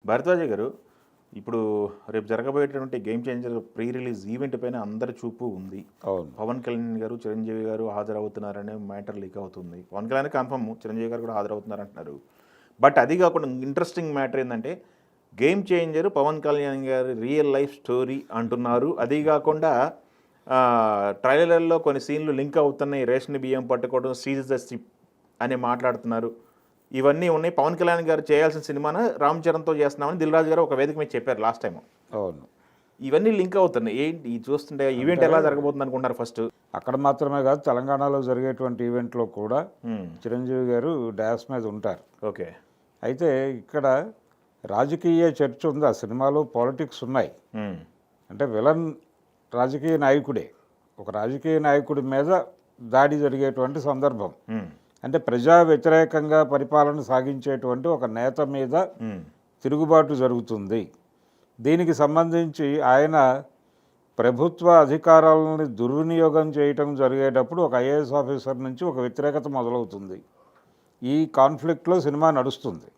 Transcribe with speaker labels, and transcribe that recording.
Speaker 1: భరద్వాజ గారు, ఇప్పుడు రేపు జరగబోయేటువంటి game changer pre release event పైన అందరి చూపు ఉంది.
Speaker 2: అవును.
Speaker 1: పవన్ కళ్యాణ్ గారు, చిరంజీవి గారు హాజరవుతున్నారనే మ్యాటర్ లీక్ అవుతుంది. పవన్ కళ్యాణ్ కన్ఫర్మ్, చిరంజీవి గారు కూడా హాజరవుతున్నారంటున్నారు. బట్ అది కాకుండా ఇంట్రెస్టింగ్ మ్యాటర్ ఏంటంటే గేమ్ చేంజర్ పవన్ కళ్యాణ్ గారి రియల్ లైఫ్ స్టోరీ అంటున్నారు. అది కాకుండా ట్రైలర్లో కొన్ని సీన్లు లింక్ అవుతున్నాయి. రేషన్ బియ్యం పట్టుకోవడం, సీజ్ ద షిప్ అని మాట్లాడుతున్నారు. ఇవన్నీ ఉన్నాయి. పవన్ కళ్యాణ్ గారు చేయాల్సిన సినిమాను రామ్ చరణ్తో చేస్తున్నామని దిల్ రాజు గారు ఒక వేదిక మీద చెప్పారు లాస్ట్ టైం.
Speaker 2: అవును.
Speaker 1: ఇవన్నీ లింక్ అవుతున్నాయి. ఏంటి చూస్తుంటే ఈవెంట్ ఎలా జరగబోతుంది అనుకుంటారు? ఫస్ట్
Speaker 2: అక్కడ మాత్రమే కాదు, తెలంగాణలో జరిగేటువంటి ఈవెంట్లో కూడా చిరంజీవి గారు డాష్ మీద ఉంటారు.
Speaker 1: ఓకే.
Speaker 2: అయితే ఇక్కడ రాజకీయ చర్చ ఉంది. ఆ సినిమాలో పాలిటిక్స్ ఉన్నాయి. అంటే విలన్ రాజకీయ నాయకుడే. ఒక రాజకీయ నాయకుడి మీద దాడి జరిగేటువంటి సందర్భం. అంటే ప్రజా వ్యతిరేకంగా పరిపాలన సాగించేటువంటి ఒక నేత మీద తిరుగుబాటు జరుగుతుంది. దీనికి సంబంధించి ఆయన ప్రభుత్వ అధికారాలని దుర్వినియోగం చేయటం జరిగేటప్పుడు ఒక ఐఏఎస్ ఆఫీసర్ నుంచి ఒక వ్యతిరేకత మొదలవుతుంది. ఈ కాన్ఫ్లిక్ట్లో సినిమా నడుస్తుంది.